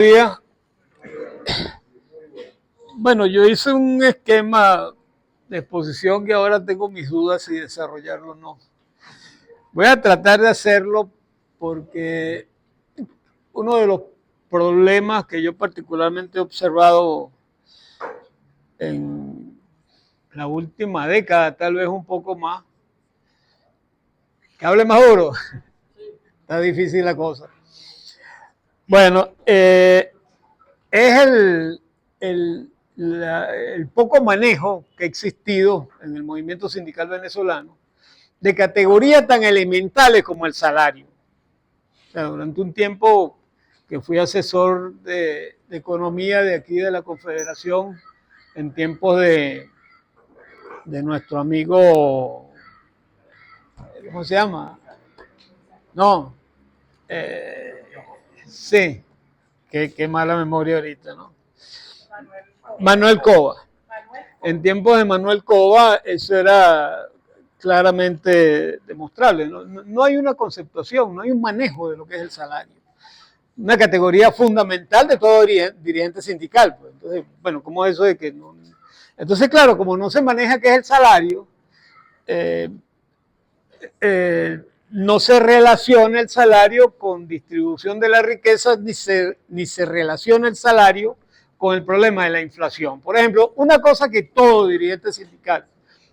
Día. Bueno, yo hice un esquema de exposición que ahora tengo mis dudas si desarrollarlo o no. Voy a tratar de hacerlo porque uno de los problemas que yo particularmente he observado en la última década, tal vez un poco más, que hable más duro, está difícil la cosa. Bueno, es el poco manejo que ha existido en el movimiento sindical venezolano de categorías tan elementales como el salario. O sea, durante un tiempo que fui asesor de economía de aquí de la Confederación, en tiempos de nuestro amigo, ¿cómo se llama? No, sí, qué mala memoria ahorita, ¿no? Manuel Cova. En tiempos de Manuel Cova eso era claramente demostrable. No hay una conceptuación, no hay un manejo de lo que es el salario. Una categoría fundamental de todo dirigente sindical. Pues. Entonces, bueno, ¿cómo es eso de que no? Entonces, claro, como no se maneja qué es el salario, no se relaciona el salario con distribución de la riqueza, ni se relaciona el salario con el problema de la inflación. Por ejemplo, una cosa que todo dirigente sindical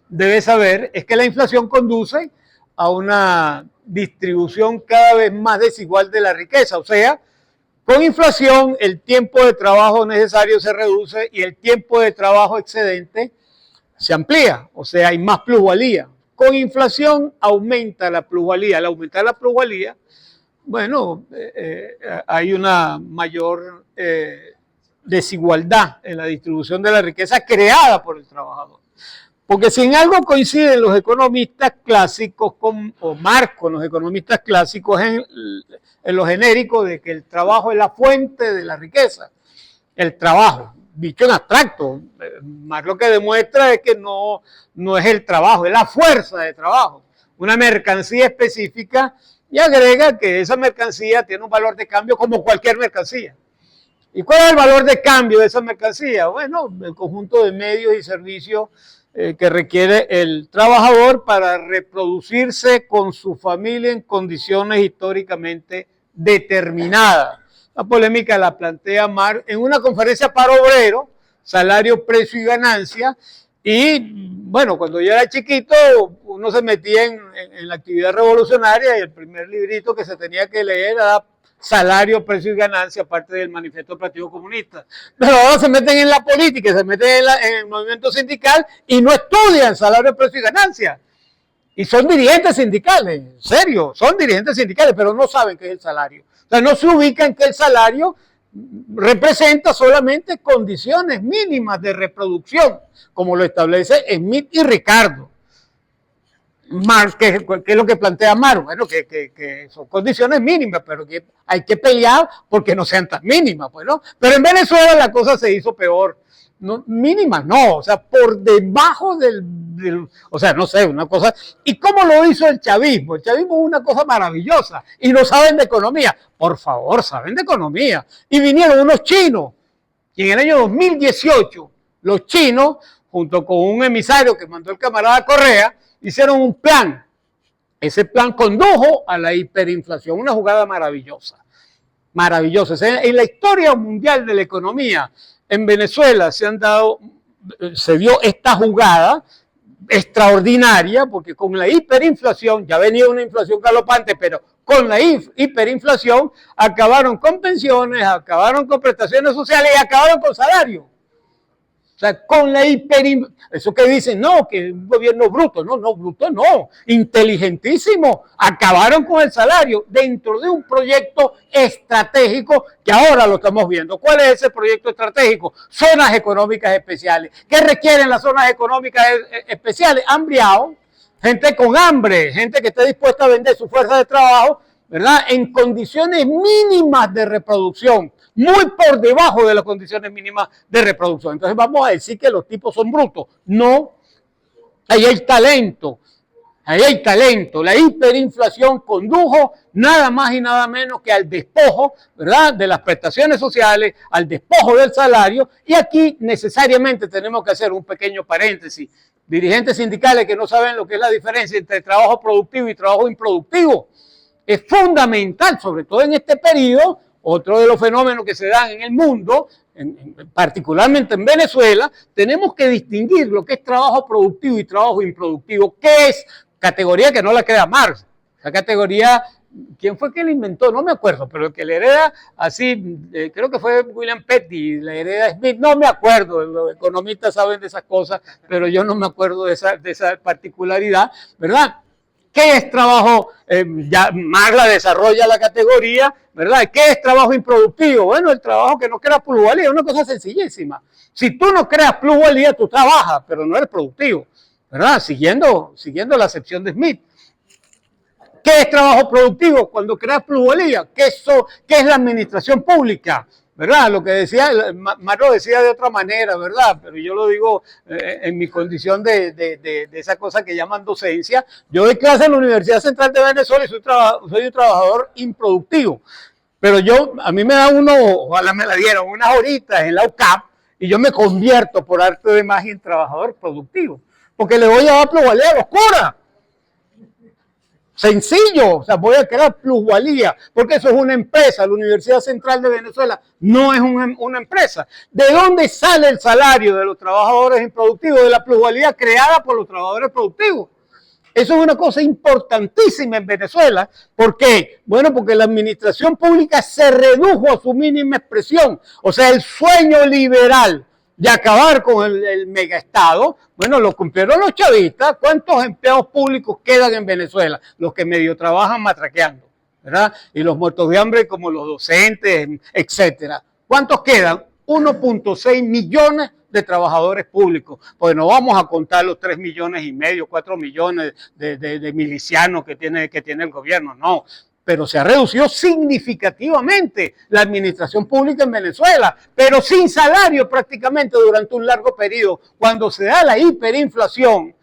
debe saber es que la inflación conduce a una distribución cada vez más desigual de la riqueza. O sea, con inflación el tiempo de trabajo necesario se reduce y el tiempo de trabajo excedente se amplía. O sea, hay más plusvalía. Con inflación aumenta la plusvalía. Al aumentar la plusvalía, bueno, hay una mayor desigualdad en la distribución de la riqueza creada por el trabajador. Porque si en algo coinciden los economistas clásicos o marco los economistas clásicos en lo genérico de que el trabajo es la fuente de la riqueza. El trabajo, dicho en abstracto, más lo que demuestra es que no es el trabajo, es la fuerza de trabajo. Una mercancía específica y agrega que esa mercancía tiene un valor de cambio como cualquier mercancía. ¿Y cuál es el valor de cambio de esa mercancía? Bueno, el conjunto de medios y servicios que requiere el trabajador para reproducirse con su familia en condiciones históricamente determinadas. La polémica la plantea Marx en una conferencia para obreros, salario, precio y ganancia. Y bueno, cuando yo era chiquito, uno se metía en la actividad revolucionaria y el primer librito que se tenía que leer era Salario, Precio y Ganancia, aparte del manifiesto del Partido Comunista. Pero ahora se meten en la política, se meten en el movimiento sindical y no estudian salario, precio y ganancia. Y son dirigentes sindicales, en serio, son dirigentes sindicales, pero no saben qué es el salario. O sea, no se ubican que el salario representa solamente condiciones mínimas de reproducción, como lo establece Smith y Ricardo. Marx, ¿qué es lo que plantea Marx? Bueno, que son condiciones mínimas, pero que hay que pelear porque no sean tan mínimas, pues, ¿no? Pero en Venezuela la cosa se hizo peor. No, mínimas, no, o sea, por debajo o sea, no sé, una cosa. ¿Y cómo lo hizo el chavismo? El chavismo es una cosa maravillosa y no saben de economía. Por favor, saben de economía. Y vinieron unos chinos y en el año 2018 los chinos, junto con un emisario que mandó el camarada Correa, hicieron un plan. Ese plan condujo a la hiperinflación, una jugada maravillosa. Maravillosa. En la historia mundial de la economía, en Venezuela se dio esta jugada extraordinaria, porque con la hiperinflación, ya venía una inflación galopante, pero con la hiperinflación acabaron con pensiones, acabaron con prestaciones sociales y acabaron con salarios. O sea, con la eso que dicen, no, que un gobierno bruto, no, bruto no, inteligentísimo, acabaron con el salario dentro de un proyecto estratégico que ahora lo estamos viendo. ¿Cuál es ese proyecto estratégico? Zonas económicas especiales. ¿Qué requieren las zonas económicas especiales? Hambriados, gente con hambre, gente que esté dispuesta a vender su fuerza de trabajo, ¿verdad? En condiciones mínimas de reproducción, muy por debajo de las condiciones mínimas de reproducción. Entonces vamos a decir que los tipos son brutos. No, ahí hay talento, ahí hay talento. La hiperinflación condujo nada más y nada menos que al despojo, ¿verdad?, de las prestaciones sociales, al despojo del salario, y aquí necesariamente tenemos que hacer un pequeño paréntesis. Dirigentes sindicales que no saben lo que es la diferencia entre trabajo productivo y trabajo improductivo. Es fundamental, sobre todo en este periodo, otro de los fenómenos que se dan en el mundo, particularmente en Venezuela, tenemos que distinguir lo que es trabajo productivo y trabajo improductivo. ¿Qué es? Categoría que no la crea Marx. Esa categoría, ¿quién fue que la inventó? No me acuerdo, pero el que le hereda así, creo que fue William Petty, la hereda Smith, no me acuerdo, los economistas saben de esas cosas, pero yo no me acuerdo de esa particularidad, ¿verdad? ¿Qué es trabajo? Ya Marx la desarrolla la categoría, ¿verdad? ¿Qué es trabajo improductivo? Bueno, el trabajo que no crea plusvalía, es una cosa sencillísima. Si tú no creas plusvalía, tú trabajas, pero no eres productivo, ¿verdad? Siguiendo la acepción de Smith. ¿Qué es trabajo productivo? Cuando creas plusvalía. ¿Qué es la administración pública? ¿Verdad? Lo que decía, Marx lo decía de otra manera, ¿verdad? Pero yo lo digo en mi condición de esa cosa que llaman docencia. Yo doy clase en la Universidad Central de Venezuela y soy un trabajador improductivo. Pero a mí me dan ojalá me la dieron, unas horitas en la UCAP y yo me convierto por arte de magia en trabajador productivo. Porque le voy a dar plusvalía a los curas. Sencillo, o sea, voy a crear plusvalía, porque eso es una empresa. La Universidad Central de Venezuela no es una empresa. ¿De dónde sale el salario de los trabajadores improductivos? De la plusvalía creada por los trabajadores productivos. Eso es una cosa importantísima en Venezuela. ¿Por qué? Bueno, porque la administración pública se redujo a su mínima expresión. O sea, el sueño liberal de acabar con el megaestado, bueno, lo cumplieron los chavistas. ¿Cuántos empleados públicos quedan en Venezuela? Los que medio trabajan matraqueando, ¿verdad? Y los muertos de hambre como los docentes, etcétera. ¿Cuántos quedan? 1.6 millones de trabajadores públicos. Pues no vamos a contar los 3 millones y medio, 4 millones de milicianos que tiene el gobierno, no. Pero se ha reducido significativamente la administración pública en Venezuela, pero sin salario prácticamente durante un largo periodo. Cuando se da la hiperinflación,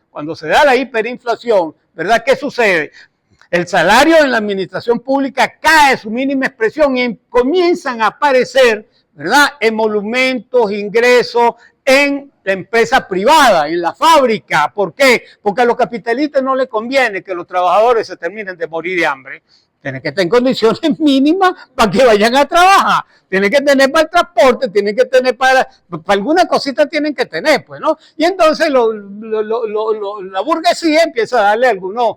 ¿verdad? ¿Qué sucede? El salario en la administración pública cae a su mínima expresión y comienzan a aparecer, ¿verdad?, emolumentos, ingresos en la empresa privada, en la fábrica. ¿Por qué? Porque a los capitalistas no les conviene que los trabajadores se terminen de morir de hambre. Tienen que estar en condiciones mínimas para que vayan a trabajar. Tienen que tener para el transporte, tienen que tener para alguna cosita tienen que tener, pues, ¿no? Y entonces la burguesía empieza a darle algunos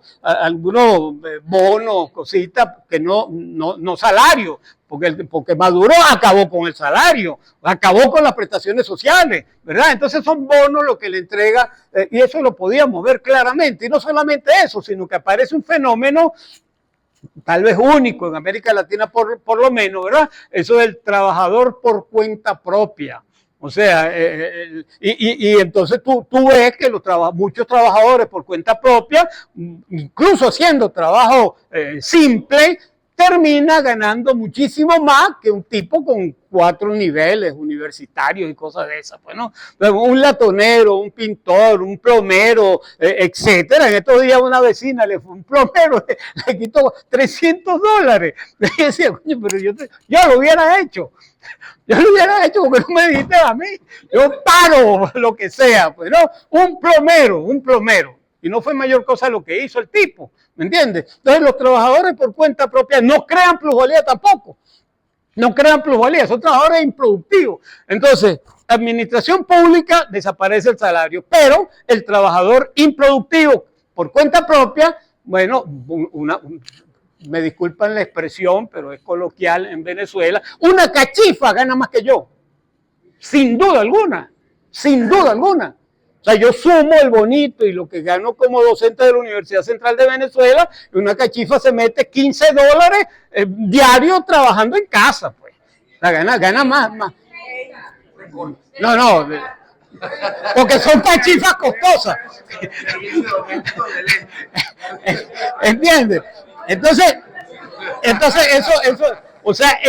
bonos, cositas, que no salario, porque Maduro acabó con el salario, acabó con las prestaciones sociales, ¿verdad? Entonces son bonos lo que le entrega, y eso lo podíamos ver claramente. Y no solamente eso, sino que aparece un fenómeno tal vez único en América Latina por lo menos, ¿verdad? Eso del trabajador por cuenta propia. O sea, y entonces tú ves que muchos trabajadores por cuenta propia, incluso haciendo trabajo simple, termina ganando muchísimo más que un tipo con 4 niveles universitarios y cosas de esas, pues, ¿no? Un latonero, un pintor, un plomero, etcétera. En estos días una vecina un plomero le quitó $300. Y decía, coño, pero yo lo hubiera hecho. Yo lo hubiera hecho porque no me dijiste a mí. Yo pago lo que sea, pues, ¿no? Un plomero. Y no fue mayor cosa lo que hizo el tipo, ¿me entiendes? Entonces los trabajadores por cuenta propia no crean plusvalía tampoco. No crean plusvalía, son trabajadores improductivos. Entonces, administración pública, desaparece el salario, pero el trabajador improductivo por cuenta propia, bueno, me disculpan la expresión, pero es coloquial en Venezuela, una cachifa gana más que yo. Sin duda alguna. O sea, yo sumo el bonito y lo que gano como docente de la Universidad Central de Venezuela, y una cachifa se mete $15 diarios trabajando en casa, pues. O sea, gana más. No, porque son cachifas costosas. ¿Entiendes? Entonces eso, o sea,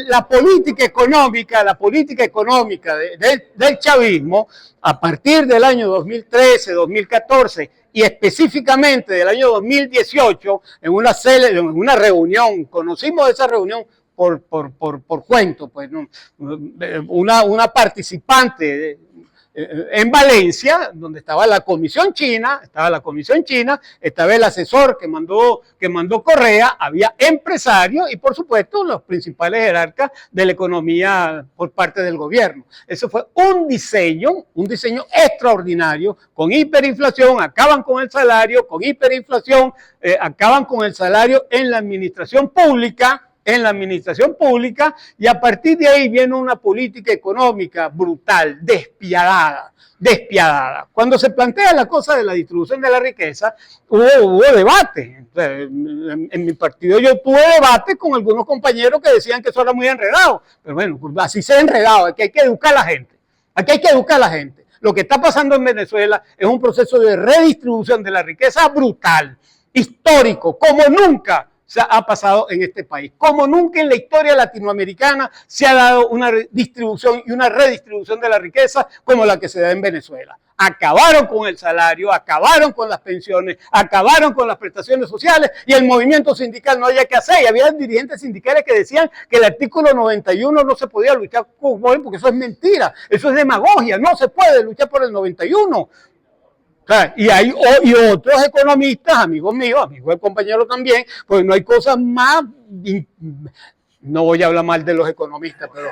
la política económica del chavismo, a partir del año 2013, 2014 y específicamente del año 2018, en una reunión, conocimos esa reunión por cuento, pues, ¿no? Una participante en Valencia, donde estaba la Comisión China, estaba el asesor que mandó Correa, había empresarios y por supuesto los principales jerarcas de la economía por parte del gobierno. Eso fue un diseño extraordinario, con hiperinflación, acaban con el salario, con hiperinflación, acaban con el salario en la administración pública, y a partir de ahí viene una política económica brutal, despiadada. Cuando se plantea la cosa de la distribución de la riqueza, hubo debate. En mi partido yo tuve debate con algunos compañeros que decían que eso era muy enredado, pero bueno, así se ha enredado, que hay que educar a la gente. Lo que está pasando en Venezuela es un proceso de redistribución de la riqueza brutal, histórico, como nunca se ha pasado en este país. Como nunca en la historia latinoamericana se ha dado una distribución y una redistribución de la riqueza como la que se da en Venezuela. Acabaron con el salario, acabaron con las pensiones, acabaron con las prestaciones sociales y el movimiento sindical no había que hacer. Y había dirigentes sindicales que decían que el artículo 91 no se podía luchar por él porque eso es mentira, eso es demagogia, no se puede luchar por el 91. Y hay otros economistas, amigos míos, amigos del compañero también, pues no hay cosas más, no voy a hablar mal de los economistas, pero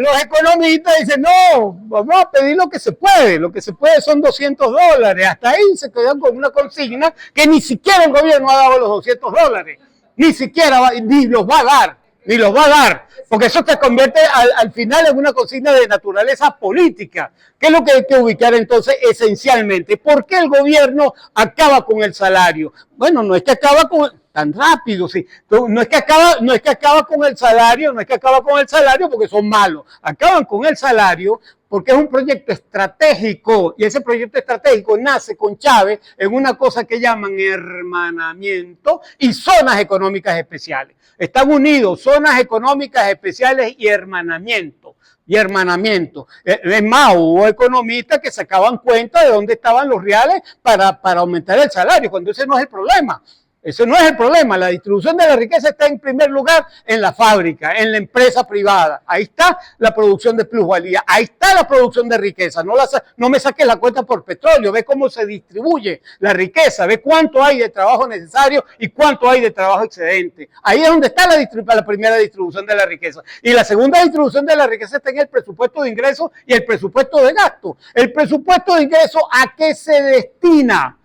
los economistas dicen, no, vamos a pedir lo que se puede son $200, hasta ahí se quedan con una consigna que ni siquiera el gobierno ha dado los $200, ni los va a dar, porque eso te convierte al final en una consigna de naturaleza política. ¿Qué es lo que hay que ubicar entonces esencialmente? ¿Por qué el gobierno acaba con el salario? Bueno, no es que acaba tan rápido, sí. No es que acaba con el salario, porque son malos. Acaban con el salario porque es un proyecto estratégico y ese proyecto estratégico nace con Chávez en una cosa que llaman hermanamiento y zonas económicas especiales. Están unidos zonas económicas especiales y hermanamiento. Es más, hubo economistas que sacaban cuenta de dónde estaban los reales para aumentar el salario, cuando ese no es el problema. Eso no es el problema. La distribución de la riqueza está en primer lugar en la fábrica, en la empresa privada. Ahí está la producción de plusvalía, ahí está la producción de riqueza. No me saques la cuenta por petróleo, ve cómo se distribuye la riqueza, ve cuánto hay de trabajo necesario y cuánto hay de trabajo excedente. Ahí es donde está la primera distribución de la riqueza. Y la segunda distribución de la riqueza está en el presupuesto de ingresos y el presupuesto de gasto. El presupuesto de ingresos, ¿a qué se destina?